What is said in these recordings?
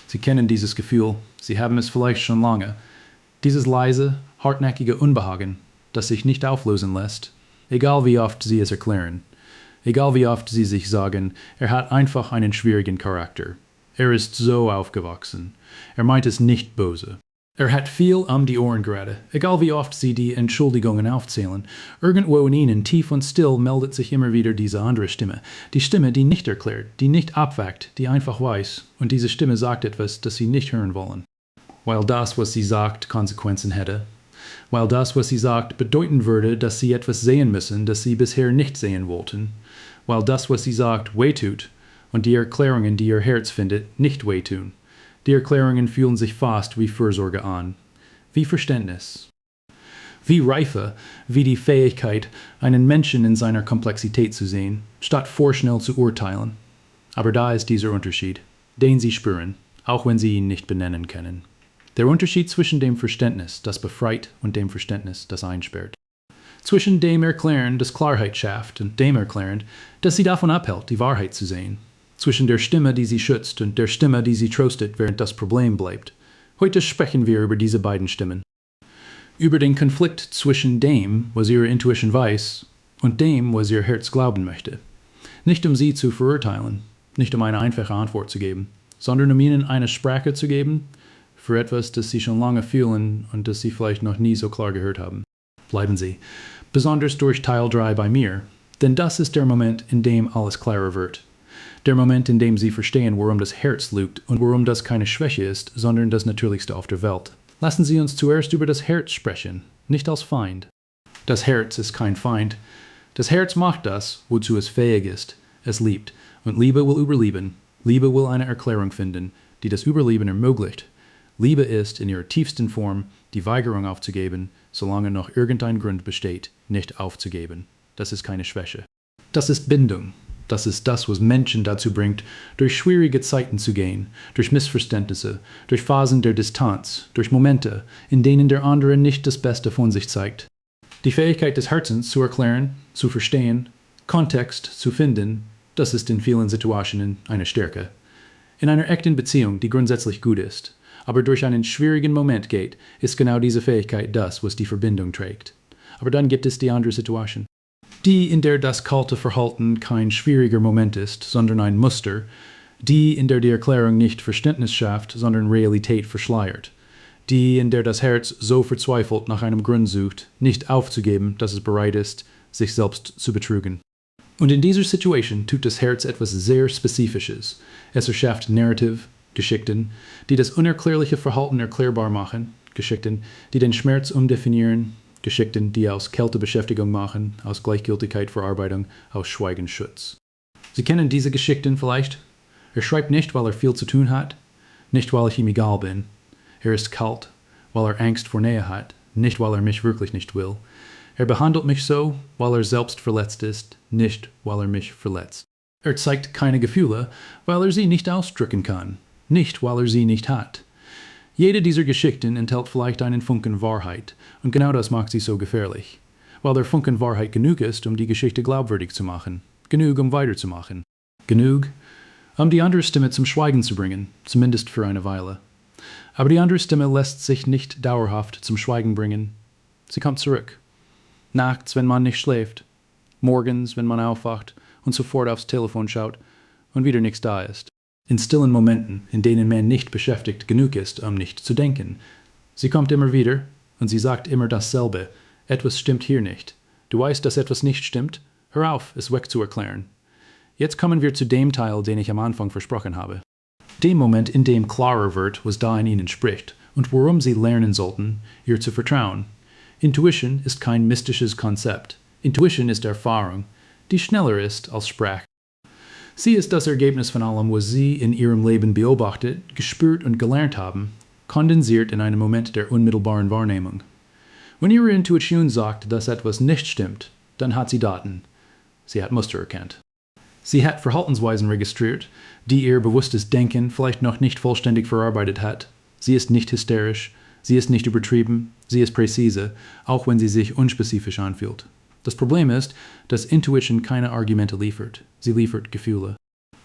Sie kennen dieses Gefühl, Sie haben es vielleicht schon lange. Dieses leise, hartnäckige Unbehagen, das sich nicht auflösen lässt, egal wie oft Sie es erklären. Egal wie oft Sie sich sagen, er hat einfach einen schwierigen Charakter. Er ist so aufgewachsen. Er meint es nicht böse. Er hat viel die Ohren gerade. Egal wie oft Sie die Entschuldigungen aufzählen, irgendwo in Ihnen, tief und still, meldet sich immer wieder diese andere Stimme. Die Stimme, die nicht erklärt, die nicht abwägt, die einfach weiß. Und diese Stimme sagt etwas, das Sie nicht hören wollen. Weil das, was sie sagt, Konsequenzen hätte. Weil das, was sie sagt, bedeuten würde, dass Sie etwas sehen müssen, das Sie bisher nicht sehen wollten. Weil das, was sie sagt, wehtut und die Erklärungen, die Ihr Herz findet, nicht wehtun. Die Erklärungen fühlen sich fast wie Fürsorge an, wie Verständnis, wie Reife, wie die Fähigkeit, einen Menschen in seiner Komplexität zu sehen, statt vorschnell zu urteilen. Aber da ist dieser Unterschied, den Sie spüren, auch wenn Sie ihn nicht benennen können. Der Unterschied zwischen dem Verständnis, das befreit, und dem Verständnis, das einsperrt. Zwischen dem Erklären, das Klarheit schafft, und dem Erklären, das Sie davon abhält, die Wahrheit zu sehen. Zwischen der Stimme, die Sie schützt, und der Stimme, die Sie tröstet, während das Problem bleibt. Heute sprechen wir über diese beiden Stimmen. Über den Konflikt zwischen dem, was Ihre Intuition weiß, und dem, was Ihr Herz glauben möchte. Nicht um Sie zu verurteilen, nicht um eine einfache Antwort zu geben, sondern um Ihnen eine Sprache zu geben für etwas, das Sie schon lange fühlen und das Sie vielleicht noch nie so klar gehört haben. Bleiben Sie, besonders durch Teil 3 bei mir, denn das ist der Moment, in dem alles klarer wird. Der Moment, in dem Sie verstehen, warum das Herz lügt und warum das keine Schwäche ist, sondern das Natürlichste auf der Welt. Lassen Sie uns zuerst über das Herz sprechen, nicht als Feind. Das Herz ist kein Feind. Das Herz macht das, wozu es fähig ist. Es liebt. Und Liebe will überleben. Liebe will eine Erklärung finden, die das Überleben ermöglicht. Liebe ist in ihrer tiefsten Form die Weigerung aufzugeben, solange noch irgendein Grund besteht, nicht aufzugeben. Das ist keine Schwäche. Das ist Bindung. Das ist das, was Menschen dazu bringt, durch schwierige Zeiten zu gehen, durch Missverständnisse, durch Phasen der Distanz, durch Momente, in denen der andere nicht das Beste von sich zeigt. Die Fähigkeit des Herzens zu erklären, zu verstehen, Kontext zu finden, das ist in vielen Situationen eine Stärke. In einer echten Beziehung, die grundsätzlich gut ist, aber durch einen schwierigen Moment geht, ist genau diese Fähigkeit das, was die Verbindung trägt. Aber dann gibt es die andere Situation. Die, in der das kalte Verhalten kein schwieriger Moment ist, sondern ein Muster. Die, in der die Erklärung nicht Verständnis schafft, sondern Realität verschleiert. Die, in der das Herz so verzweifelt nach einem Grund sucht, nicht aufzugeben, dass es bereit ist, sich selbst zu betrügen. Und in dieser Situation tut das Herz etwas sehr Spezifisches. Es erschafft Narrative, Geschichten, die das unerklärliche Verhalten erklärbar machen, Geschichten, die den Schmerz umdefinieren, Geschichten, die aus Kälte Beschäftigung machen, aus Gleichgültigkeit Verarbeitung, aus Schweigen Schutz. Sie kennen diese Geschichten vielleicht? Er schreibt nicht, weil er viel zu tun hat, nicht, weil ich ihm egal bin. Er ist kalt, weil er Angst vor Nähe hat, nicht, weil er mich wirklich nicht will. Er behandelt mich so, weil er selbst verletzt ist, nicht, weil er mich verletzt. Er zeigt keine Gefühle, weil er sie nicht ausdrücken kann, nicht, weil er sie nicht hat. Jede dieser Geschichten enthält vielleicht einen Funken Wahrheit, und genau das macht sie so gefährlich. Weil der Funken Wahrheit genug ist, um die Geschichte glaubwürdig zu machen, genug, um weiterzumachen, genug, um die andere Stimme zum Schweigen zu bringen, zumindest für eine Weile. Aber die andere Stimme lässt sich nicht dauerhaft zum Schweigen bringen. Sie kommt zurück. Nachts, wenn man nicht schläft, morgens, wenn man aufwacht und sofort aufs Telefon schaut und wieder nichts da ist. In stillen Momenten, in denen man nicht beschäftigt genug ist, um nicht zu denken. Sie kommt immer wieder und sie sagt immer dasselbe. Etwas stimmt hier nicht. Du weißt, dass etwas nicht stimmt? Hör auf, es wegzuerklären. Jetzt kommen wir zu dem Teil, den ich am Anfang versprochen habe. Dem Moment, in dem klarer wird, was da in ihnen spricht und worum sie lernen sollten, ihr zu vertrauen. Intuition ist kein mystisches Konzept. Intuition ist Erfahrung, die schneller ist als Sprache. Sie ist das Ergebnis von allem, was Sie in Ihrem Leben beobachtet, gespürt und gelernt haben, kondensiert in einem Moment der unmittelbaren Wahrnehmung. Wenn Ihre Intuition sagt, dass etwas nicht stimmt, dann hat sie Daten. Sie hat Muster erkannt. Sie hat Verhaltensweisen registriert, die Ihr bewusstes Denken vielleicht noch nicht vollständig verarbeitet hat. Sie ist nicht hysterisch, sie ist nicht übertrieben, sie ist präzise, auch wenn sie sich unspezifisch anfühlt. Das Problem ist, dass Intuition keine Argumente liefert. Sie liefert Gefühle.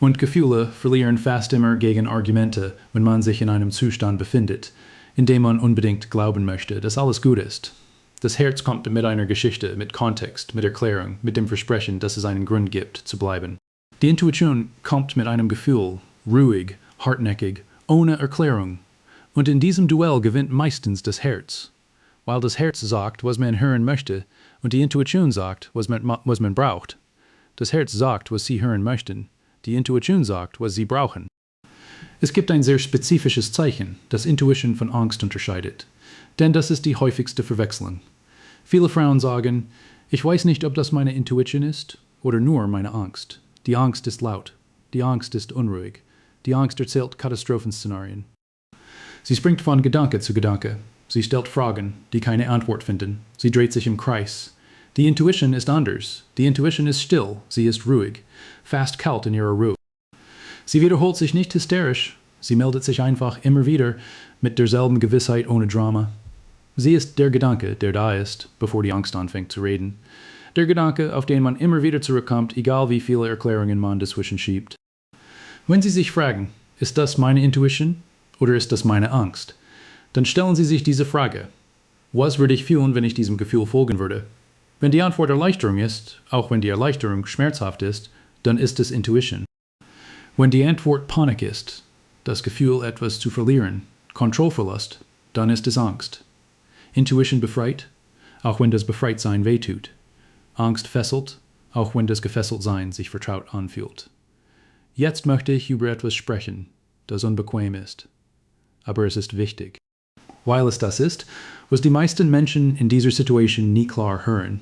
Und Gefühle verlieren fast immer gegen Argumente, wenn man sich in einem Zustand befindet, in dem man unbedingt glauben möchte, dass alles gut ist. Das Herz kommt mit einer Geschichte, mit Kontext, mit Erklärung, mit dem Versprechen, dass es einen Grund gibt, zu bleiben. Die Intuition kommt mit einem Gefühl, ruhig, hartnäckig, ohne Erklärung. Und in diesem Duell gewinnt meistens das Herz. Weil das Herz sagt, was man hören möchte, und die Intuition sagt, was man braucht. Das Herz sagt, was sie hören möchten. Die Intuition sagt, was sie brauchen. Es gibt ein sehr spezifisches Zeichen, das Intuition von Angst unterscheidet. Denn das ist die häufigste Verwechslung. Viele Frauen sagen, ich weiß nicht, ob das meine Intuition ist oder nur meine Angst. Die Angst ist laut. Die Angst ist unruhig. Die Angst erzählt Katastrophenszenarien. Sie springt von Gedanke zu Gedanke. Sie stellt Fragen, die keine Antwort finden. Sie dreht sich im Kreis. Die Intuition ist anders. Die Intuition ist still. Sie ist ruhig. Fast kalt in ihrer Ruhe. Sie wiederholt sich nicht hysterisch. Sie meldet sich einfach immer wieder mit derselben Gewissheit ohne Drama. Sie ist der Gedanke, der da ist, bevor die Angst anfängt zu reden. Der Gedanke, auf den man immer wieder zurückkommt, egal wie viele Erklärungen man dazwischen schiebt. Wenn Sie sich fragen, ist das meine Intuition oder ist das meine Angst? Dann stellen Sie sich diese Frage. Was würde ich fühlen, wenn ich diesem Gefühl folgen würde? Wenn die Antwort Erleichterung ist, auch wenn die Erleichterung schmerzhaft ist, dann ist es Intuition. Wenn die Antwort Panik ist, das Gefühl, etwas zu verlieren, Kontrollverlust, dann ist es Angst. Intuition befreit, auch wenn das Befreitsein wehtut. Angst fesselt, auch wenn das Gefesseltsein sich vertraut anfühlt. Jetzt möchte ich über etwas sprechen, das unbequem ist. Aber es ist wichtig. Weil es das ist, was die meisten Menschen in dieser Situation nie klar hören.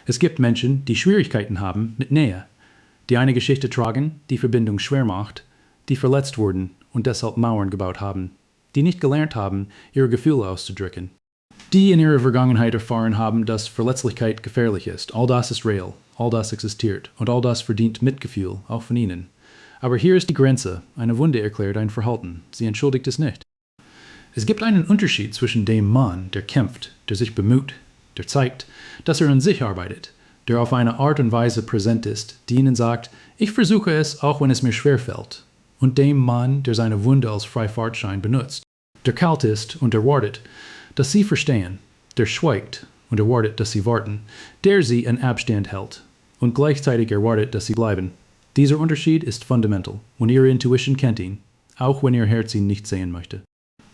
Es gibt Menschen, die Schwierigkeiten haben mit Nähe, die eine Geschichte tragen, die Verbindung schwer macht, die verletzt wurden und deshalb Mauern gebaut haben, die nicht gelernt haben, ihre Gefühle auszudrücken. Die in ihrer Vergangenheit erfahren haben, dass Verletzlichkeit gefährlich ist. All das ist real, all das existiert und all das verdient Mitgefühl, auch von ihnen. Aber hier ist die Grenze. Eine Wunde erklärt ein Verhalten. Sie entschuldigt es nicht. Es gibt einen Unterschied zwischen dem Mann, der kämpft, der sich bemüht, der zeigt, dass er an sich arbeitet, der auf eine Art und Weise präsent ist, die ihnen sagt, ich versuche es, auch wenn es mir schwerfällt, und dem Mann, der seine Wunde als Freifahrtschein benutzt, der kalt ist und erwartet, dass sie verstehen, der schweigt und erwartet, dass sie warten, der sie in Abstand hält und gleichzeitig erwartet, dass sie bleiben. Dieser Unterschied ist fundamental und ihre Intuition kennt ihn, auch wenn ihr Herz ihn nicht sehen möchte.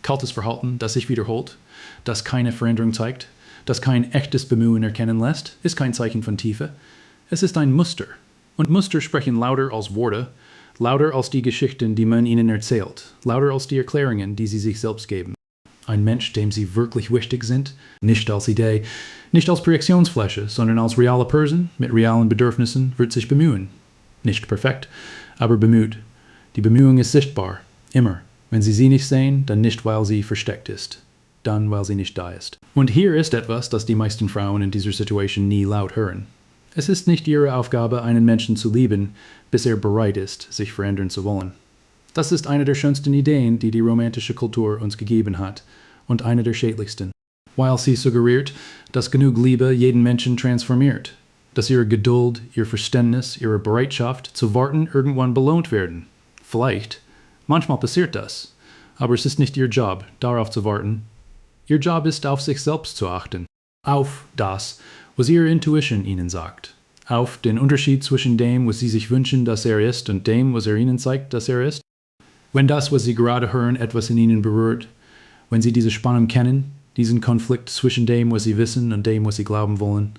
Kaltes Verhalten, das sich wiederholt, das keine Veränderung zeigt, das kein echtes Bemühen erkennen lässt, ist kein Zeichen von Tiefe. Es ist ein Muster. Und Muster sprechen lauter als Worte, lauter als die Geschichten, die man ihnen erzählt, lauter als die Erklärungen, die sie sich selbst geben. Ein Mensch, dem sie wirklich wichtig sind, nicht als Idee, nicht als Projektionsfläche, sondern als reale Person mit realen Bedürfnissen, wird sich bemühen. Nicht perfekt, aber bemüht. Die Bemühung ist sichtbar, immer. Wenn Sie sie nicht sehen, dann nicht, weil sie versteckt ist. Dann, weil sie nicht da ist. Und hier ist etwas, das die meisten Frauen in dieser Situation nie laut hören. Es ist nicht ihre Aufgabe, einen Menschen zu lieben, bis er bereit ist, sich verändern zu wollen. Das ist eine der schönsten Ideen, die die romantische Kultur uns gegeben hat, und eine der schädlichsten. Weil sie suggeriert, dass genug Liebe jeden Menschen transformiert, dass ihre Geduld, ihr Verständnis, ihre Bereitschaft zu warten irgendwann belohnt werden. Vielleicht. Manchmal passiert das. Aber es ist nicht ihr Job, darauf zu warten. Ihr Job ist, auf sich selbst zu achten. Auf das, was ihre Intuition ihnen sagt. Auf den Unterschied zwischen dem, was sie sich wünschen, dass er ist, und dem, was er ihnen zeigt, dass er ist. Wenn das, was sie gerade hören, etwas in ihnen berührt, wenn sie diese Spannung kennen, diesen Konflikt zwischen dem, was sie wissen, und dem, was sie glauben wollen,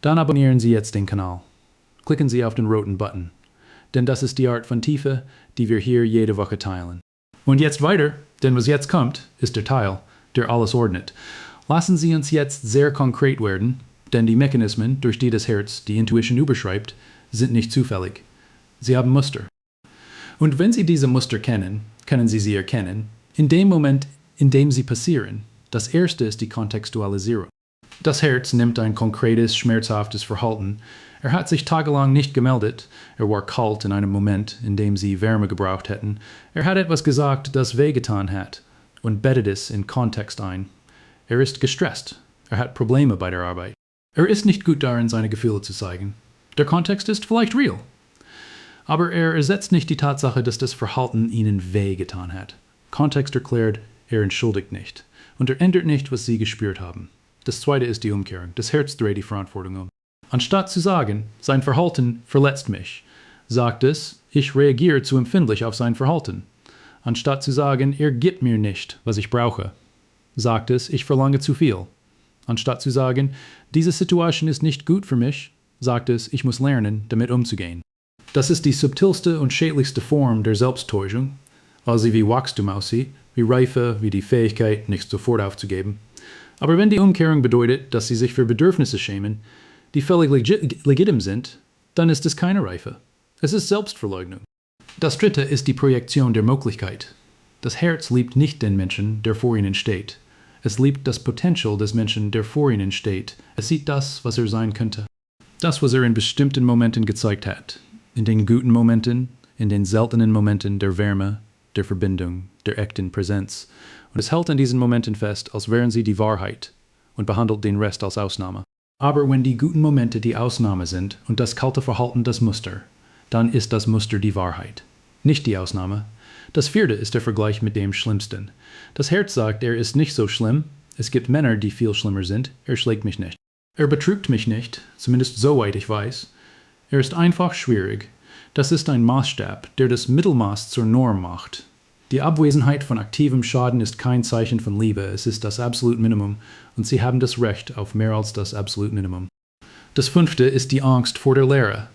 dann abonnieren Sie jetzt den Kanal. Klicken Sie auf den roten Button. Denn das ist die Art von Tiefe, die wir hier jede Woche teilen. Und jetzt weiter, denn was jetzt kommt, ist der Teil, der alles ordnet. Lassen Sie uns jetzt sehr konkret werden, denn die Mechanismen, durch die das Herz die Intuition überschreibt, sind nicht zufällig. Sie haben Muster. Und wenn Sie diese Muster kennen, können Sie sie erkennen, in dem Moment, in dem sie passieren. Das erste ist die Kontextualisierung. Das Herz nimmt ein konkretes, schmerzhaftes Verhalten. Er hat sich tagelang nicht gemeldet. Er war kalt in einem Moment, in dem sie Wärme gebraucht hätten. Er hat etwas gesagt, das wehgetan hat, und bettet es in Kontext ein. Er ist gestresst. Er hat Probleme bei der Arbeit. Er ist nicht gut darin, seine Gefühle zu zeigen. Der Kontext ist vielleicht real. Aber ersetzt nicht die Tatsache, dass das Verhalten ihnen weh getan hat. Kontext erklärt, entschuldigt nicht. Und ändert nicht, was sie gespürt haben. Das zweite ist die Umkehrung. Das Herz dreht die Verantwortung um. Anstatt zu sagen, sein Verhalten verletzt mich, sagt es, ich reagiere zu empfindlich auf sein Verhalten. Anstatt zu sagen, gibt mir nicht, was ich brauche, sagt es, ich verlange zu viel. Anstatt zu sagen, diese Situation ist nicht gut für mich, sagt es, ich muss lernen, damit umzugehen. Das ist die subtilste und schädlichste Form der Selbsttäuschung, weil sie wie Wachstum aussieht, wie Reife, wie die Fähigkeit, nichts sofort aufzugeben. Aber wenn die Umkehrung bedeutet, dass sie sich für Bedürfnisse schämen, die völlig legitim sind, dann ist es keine Reife. Es ist Selbstverleugnung. Das dritte ist die Projektion der Möglichkeit. Das Herz liebt nicht den Menschen, der vor ihnen steht. Es liebt das Potential des Menschen, der vor ihnen steht. Es sieht das, was er sein könnte. Das, was er in bestimmten Momenten gezeigt hat. In den guten Momenten, in den seltenen Momenten der Wärme, der Verbindung, der echten Präsenz. Und es hält an diesen Momenten fest, als wären sie die Wahrheit und behandelt den Rest als Ausnahme. Aber wenn die guten Momente die Ausnahme sind und das kalte Verhalten das Muster, dann ist das Muster die Wahrheit, nicht die Ausnahme. Das vierte ist der Vergleich mit dem Schlimmsten. Das Herz sagt, er ist nicht so schlimm. Es gibt Männer, die viel schlimmer sind. Er schlägt mich nicht. Er betrügt mich nicht, zumindest soweit ich weiß. Er ist einfach schwierig. Das ist ein Maßstab, der das Mittelmaß zur Norm macht. Die Abwesenheit von aktivem Schaden ist kein Zeichen von Liebe, es ist das Absolute Minimum und sie haben das Recht auf mehr als das Absolute Minimum. Das fünfte ist die Angst vor der Leere.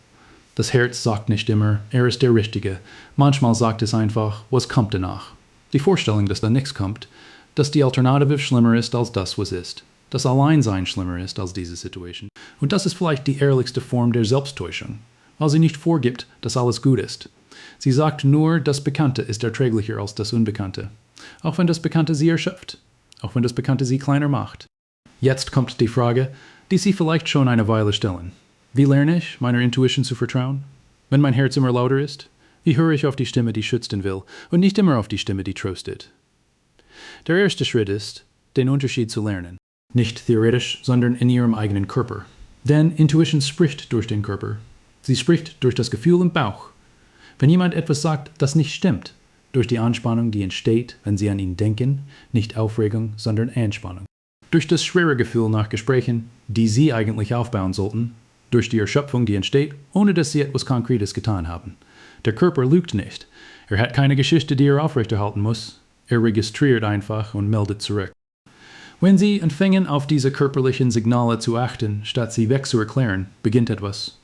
Das Herz sagt nicht immer, er ist der Richtige. Manchmal sagt es einfach, was kommt danach? Die Vorstellung, dass da nichts kommt, dass die Alternative schlimmer ist als das, was ist. Das Alleinsein schlimmer ist als diese Situation. Und das ist vielleicht die ehrlichste Form der Selbsttäuschung, weil sie nicht vorgibt, dass alles gut ist. Sie sagt nur, das Bekannte ist erträglicher als das Unbekannte. Auch wenn das Bekannte sie erschöpft. Auch wenn das Bekannte sie kleiner macht. Jetzt kommt die Frage, die Sie vielleicht schon eine Weile stellen. Wie lerne ich, meiner Intuition zu vertrauen? Wenn mein Herz immer lauter ist? Wie höre ich auf die Stimme, die schützen will, und nicht immer auf die Stimme, die tröstet? Der erste Schritt ist, den Unterschied zu lernen. Nicht theoretisch, sondern in Ihrem eigenen Körper. Denn Intuition spricht durch den Körper. Sie spricht durch das Gefühl im Bauch. Wenn jemand etwas sagt, das nicht stimmt, durch die Anspannung, die entsteht, wenn Sie an ihn denken, nicht Aufregung, sondern Anspannung. Durch das schwere Gefühl nach Gesprächen, die Sie eigentlich aufbauen sollten, durch die Erschöpfung, die entsteht, ohne dass Sie etwas Konkretes getan haben. Der Körper lügt nicht. Er hat keine Geschichte, die er aufrechterhalten muss. Er registriert einfach und meldet zurück. Wenn Sie anfangen, auf diese körperlichen Signale zu achten, statt sie wegzuerklären, beginnt etwas.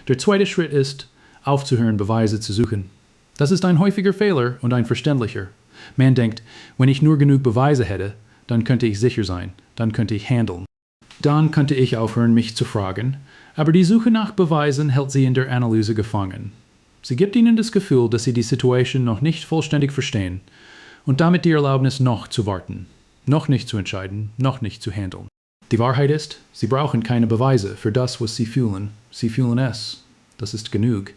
Der zweite Schritt ist, aufzuhören, Beweise zu suchen. Das ist ein häufiger Fehler und ein verständlicher. Man denkt, wenn ich nur genug Beweise hätte, dann könnte ich sicher sein, dann könnte ich handeln. Dann könnte ich aufhören, mich zu fragen, aber die Suche nach Beweisen hält Sie in der Analyse gefangen. Sie gibt Ihnen das Gefühl, dass Sie die Situation noch nicht vollständig verstehen und damit die Erlaubnis, noch zu warten, noch nicht zu entscheiden, noch nicht zu handeln. Die Wahrheit ist, Sie brauchen keine Beweise für das, was Sie fühlen. Sie fühlen es. Das ist genug.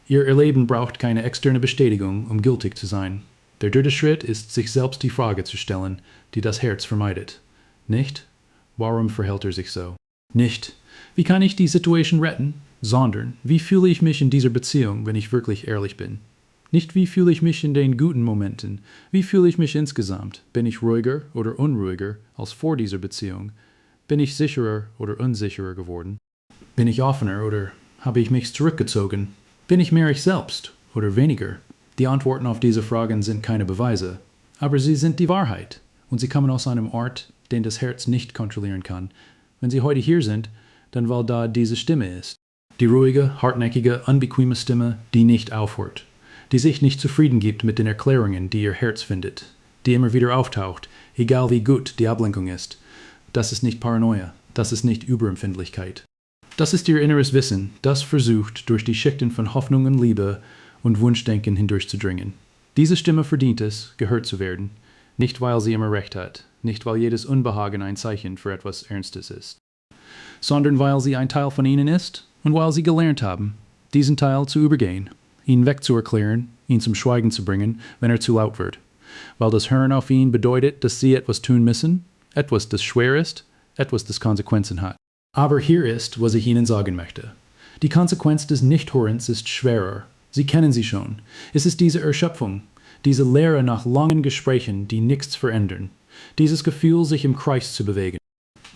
Ihr Erleben braucht keine externe Bestätigung, um gültig zu sein. Der dritte Schritt ist, sich selbst die Frage zu stellen, die das Herz vermeidet. Nicht, warum verhält er sich so? Nicht, wie kann ich die Situation retten? Sondern, wie fühle ich mich in dieser Beziehung, wenn ich wirklich ehrlich bin? Nicht, wie fühle ich mich in den guten Momenten? Wie fühle ich mich insgesamt? Bin ich ruhiger oder unruhiger als vor dieser Beziehung? Bin ich sicherer oder unsicherer geworden? Bin ich offener oder habe ich mich zurückgezogen? Bin ich mehr ich selbst oder weniger? Die Antworten auf diese Fragen sind keine Beweise, aber sie sind die Wahrheit und sie kommen aus einem Ort, den das Herz nicht kontrollieren kann. Wenn Sie heute hier sind, dann weil da diese Stimme ist. Die ruhige, hartnäckige, unbequeme Stimme, die nicht aufhört. Die sich nicht zufrieden gibt mit den Erklärungen, die Ihr Herz findet. Die immer wieder auftaucht, egal wie gut die Ablenkung ist. Das ist nicht Paranoia, das ist nicht Überempfindlichkeit. Das ist Ihr inneres Wissen, das versucht, durch die Schichten von Hoffnung und Liebe und Wunschdenken hindurchzudringen. Diese Stimme verdient es, gehört zu werden, nicht weil sie immer recht hat, nicht weil jedes Unbehagen ein Zeichen für etwas Ernstes ist, sondern weil sie ein Teil von Ihnen ist und weil Sie gelernt haben, diesen Teil zu übergehen, ihn wegzuerklären, ihn zum Schweigen zu bringen, wenn er zu laut wird. Weil das Hören auf ihn bedeutet, dass Sie etwas tun müssen, etwas, das schwer ist, etwas, das Konsequenzen hat. Aber hier ist, was ich Ihnen sagen möchte. Die Konsequenz des Nichthörens ist schwerer, Sie kennen sie schon. Es ist diese Erschöpfung, diese Leere nach langen Gesprächen, die nichts verändern. Dieses Gefühl, sich im Kreis zu bewegen.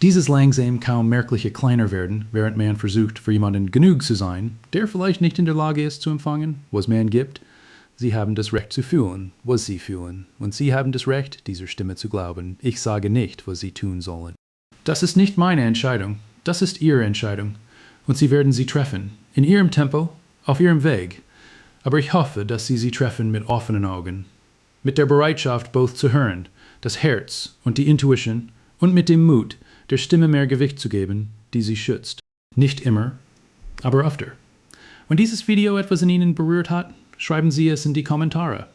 Dieses langsam kaum merkliche kleiner werden, während man versucht, für jemanden genug zu sein, der vielleicht nicht in der Lage ist zu empfangen, was man gibt. Sie haben das Recht zu fühlen, was sie fühlen. Und sie haben das Recht, dieser Stimme zu glauben. Ich sage nicht, was sie tun sollen. Das ist nicht meine Entscheidung. Das ist ihre Entscheidung. Und sie werden sie treffen. In ihrem Tempo, auf ihrem Weg. Aber ich hoffe, dass sie treffen mit offenen Augen. Mit der Bereitschaft, both zu hören, das Herz und die Intuition, und mit dem Mut, der Stimme mehr Gewicht zu geben, die sie schützt. Nicht immer, aber öfter. Wenn dieses Video etwas in Ihnen berührt hat, schreiben Sie es in die Kommentare.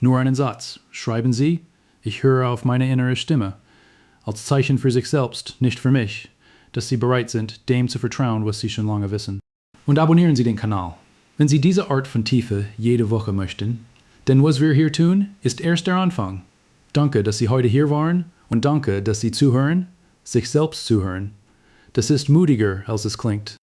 Nur einen Satz. Schreiben Sie, ich höre auf meine innere Stimme. Als Zeichen für sich selbst, nicht für mich, dass Sie bereit sind, dem zu vertrauen, was Sie schon lange wissen. Und abonnieren Sie den Kanal, wenn Sie diese Art von Tiefe jede Woche möchten. Denn was wir hier tun, ist erst der Anfang. Danke, dass Sie heute hier waren und danke, dass Sie zuhören, sich selbst zuhören. Das ist mutiger, als es klingt.